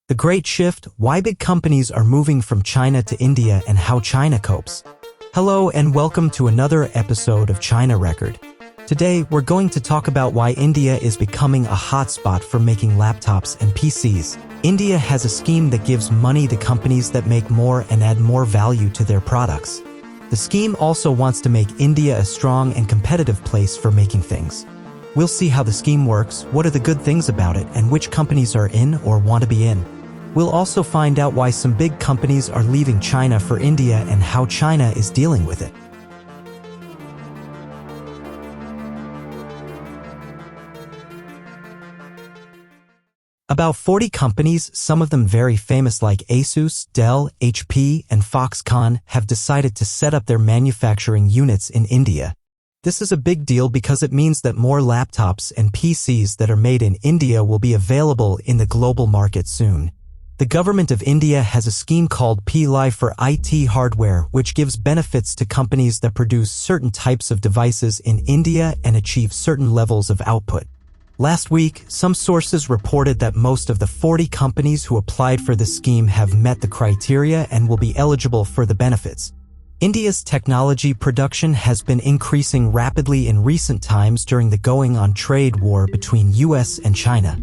The Great Shift, why big companies are moving from China to India and how China copes. Hello and welcome to another episode of China Record. Today, we're going to talk about why India is becoming a hotspot for making laptops and PCs. India has a scheme that gives money to companies that make more and add more value to their products. The scheme also wants to make India a strong and competitive place for making things. We'll see how the scheme works, what are the good things about it, and which companies are in or want to be in. We'll also find out why some big companies are leaving China for India and how China is dealing with it. About 40 companies, some of them very famous like Asus, Dell, HP, and Foxconn, have decided to set up their manufacturing units in India. This is a big deal because it means that more laptops and PCs that are made in India will be available in the global market soon. The government of India has a scheme called PLI for IT hardware, which gives benefits to companies that produce certain types of devices in India and achieve certain levels of output. Last week, some sources reported that most of the 40 companies who applied for the scheme have met the criteria and will be eligible for the benefits. India's technology production has been increasing rapidly in recent times during the going-on trade war between US and China.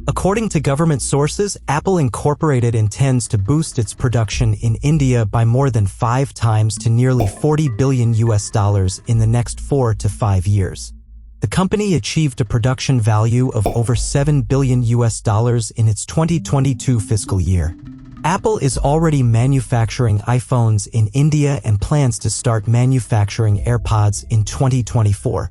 According to government sources, Apple Incorporated intends to boost its production in India by more than 5 times to nearly $40 billion in the next 4 to 5 years. The company achieved a production value of over $7 billion in its 2022 fiscal year. Apple is already manufacturing iPhones in India and plans to start manufacturing AirPods in 2024.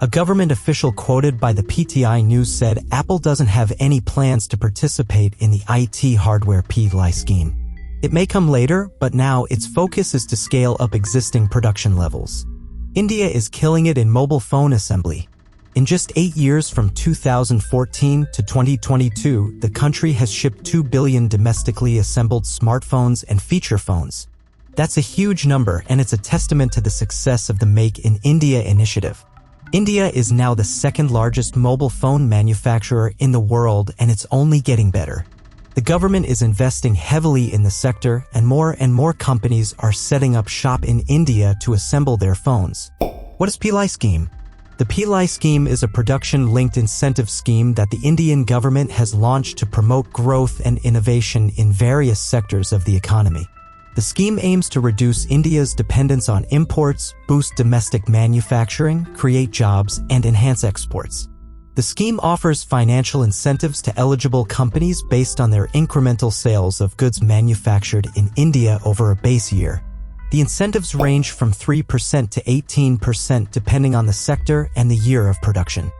A government official quoted by the PTI News said Apple doesn't have any plans to participate in the IT hardware PLI scheme. It may come later, but now its focus is to scale up existing production levels. India is killing it in mobile phone assembly. In just 8 years from 2014 to 2022, the country has shipped 2 billion domestically assembled smartphones and feature phones. That's a huge number, and it's a testament to the success of the Make in India initiative. India is now the second largest mobile phone manufacturer in the world, and it's only getting better. The government is investing heavily in the sector, and more companies are setting up shop in India to assemble their phones. What is PLI scheme? The PLI scheme is a production-linked incentive scheme that the Indian government has launched to promote growth and innovation in various sectors of the economy. The scheme aims to reduce India's dependence on imports, boost domestic manufacturing, create jobs, and enhance exports. The scheme offers financial incentives to eligible companies based on their incremental sales of goods manufactured in India over a base year. The incentives range from 3% to 18% depending on the sector and the year of production.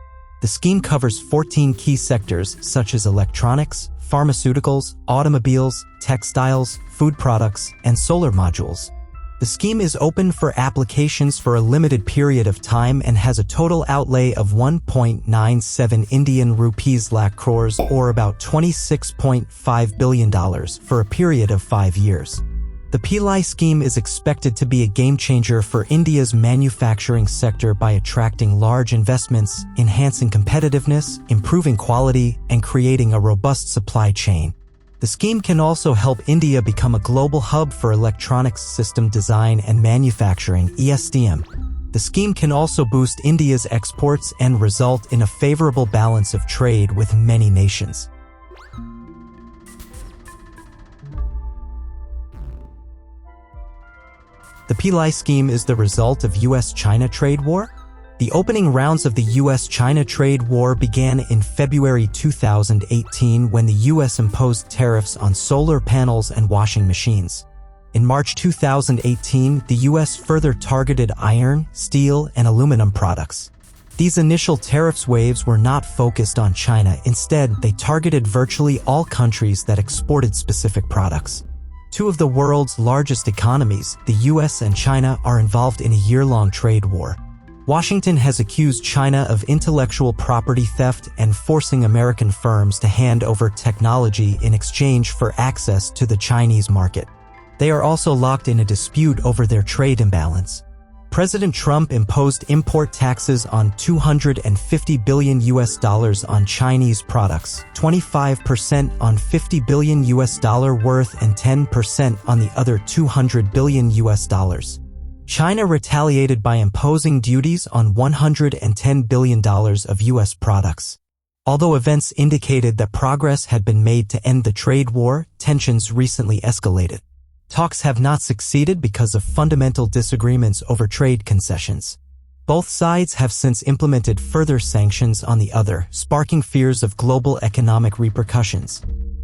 The scheme covers 14 key sectors such as electronics, pharmaceuticals, automobiles, textiles, food products, and solar modules. The scheme is open for applications for a limited period of time and has a total outlay of 1.97 Indian rupees lakh crores or about $26.5 billion for a period of 5 years. The PLI scheme is expected to be a game-changer for India's manufacturing sector by attracting large investments, enhancing competitiveness, improving quality, and creating a robust supply chain. The scheme can also help India become a global hub for electronics system design and manufacturing (ESDM). The scheme can also boost India's exports and result in a favorable balance of trade with many nations. The PLI scheme is the result of US-China trade war. The opening rounds of the US-China trade war began in February 2018 when the US imposed tariffs on solar panels and washing machines. In March 2018, the US further targeted iron, steel, and aluminum products. These initial tariffs waves were not focused on China. Instead, they targeted virtually all countries that exported specific products. Two of the world's largest economies, the US and China, are involved in a year-long trade war. Washington has accused China of intellectual property theft and forcing American firms to hand over technology in exchange for access to the Chinese market. They are also locked in a dispute over their trade imbalance. President Trump imposed import taxes on $250 billion on Chinese products, 25% on $50 billion worth and 10% on the other $200 billion. China retaliated by imposing duties on $110 billion of U.S. products. Although events indicated that progress had been made to end the trade war, tensions recently escalated. Talks have not succeeded because of fundamental disagreements over trade concessions. Both sides have since implemented further sanctions on the other, sparking fears of global economic repercussions.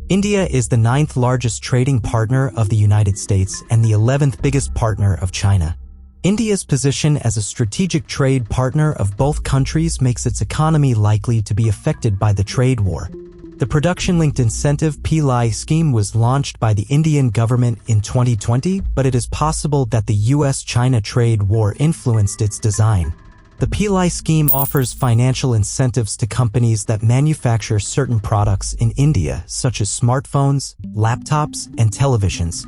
India is the 9th largest trading partner of the United States and the 11th biggest partner of China. India's position as a strategic trade partner of both countries makes its economy likely to be affected by the trade war. The production-linked incentive PLI scheme was launched by the Indian government in 2020, but it is possible that the US-China trade war influenced its design. The PLI scheme offers financial incentives to companies that manufacture certain products in India, such as smartphones, laptops, and televisions.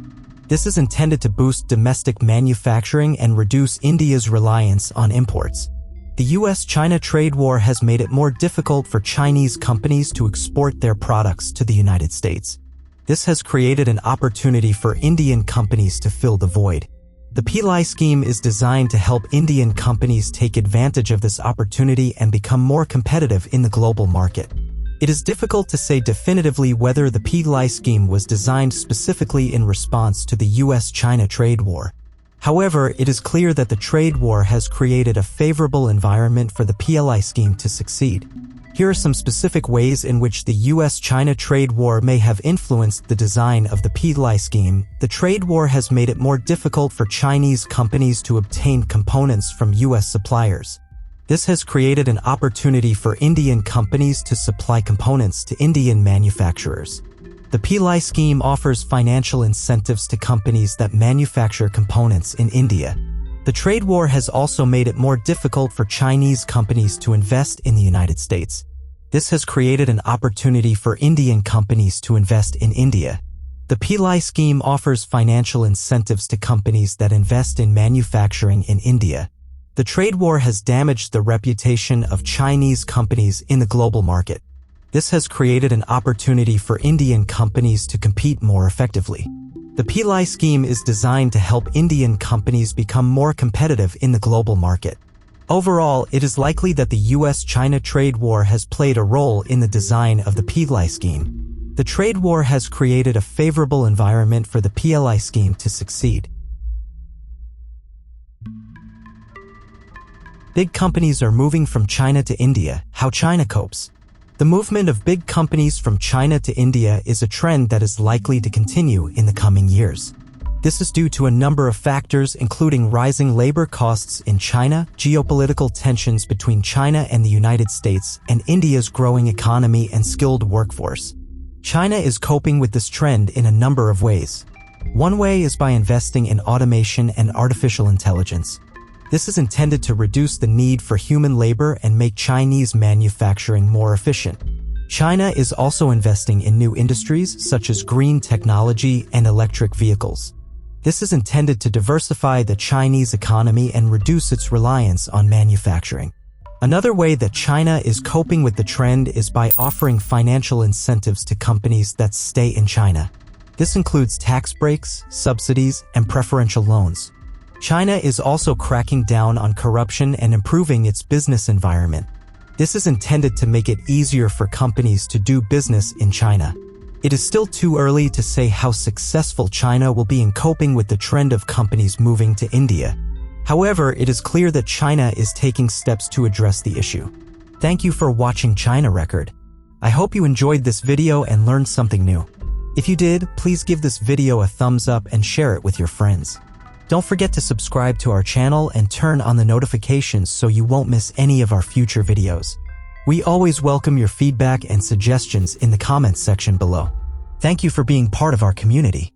This is intended to boost domestic manufacturing and reduce India's reliance on imports. The US-China trade war has made it more difficult for Chinese companies to export their products to the United States. This has created an opportunity for Indian companies to fill the void. The PLI scheme is designed to help Indian companies take advantage of this opportunity and become more competitive in the global market. It is difficult to say definitively whether the PLI scheme was designed specifically in response to the US-China trade war. However, it is clear that the trade war has created a favorable environment for the PLI scheme to succeed. Here are some specific ways in which the US-China trade war may have influenced the design of the PLI scheme. The trade war has made it more difficult for Chinese companies to obtain components from US suppliers. This has created an opportunity for Indian companies to supply components to Indian manufacturers. The PLI scheme offers financial incentives to companies that manufacture components in India. The trade war has also made it more difficult for Chinese companies to invest in the United States. This has created an opportunity for Indian companies to invest in India. The PLI scheme offers financial incentives to companies that invest in manufacturing in India. The trade war has damaged the reputation of Chinese companies in the global market. This has created an opportunity for Indian companies to compete more effectively. The PLI scheme is designed to help Indian companies become more competitive in the global market. Overall, it is likely that the US-China trade war has played a role in the design of the PLI scheme. The trade war has created a favorable environment for the PLI scheme to succeed. Big companies are moving from China to India. How China copes. The movement of big companies from China to India is a trend that is likely to continue in the coming years. This is due to a number of factors, including rising labor costs in China, geopolitical tensions between China and the United States, and India's growing economy and skilled workforce. China is coping with this trend in a number of ways. One way is by investing in automation and artificial intelligence. This is intended to reduce the need for human labor and make Chinese manufacturing more efficient. China is also investing in new industries such as green technology and electric vehicles. This is intended to diversify the Chinese economy and reduce its reliance on manufacturing. Another way that China is coping with the trend is by offering financial incentives to companies that stay in China. This includes tax breaks, subsidies, and preferential loans. China is also cracking down on corruption and improving its business environment. This is intended to make it easier for companies to do business in China. It is still too early to say how successful China will be in coping with the trend of companies moving to India. However, it is clear that China is taking steps to address the issue. Thank you for watching China Record. I hope you enjoyed this video and learned something new. If you did, please give this video a thumbs up and share it with your friends. Don't forget to subscribe to our channel and turn on the notifications so you won't miss any of our future videos. We always welcome your feedback and suggestions in the comments section below. Thank you for being part of our community.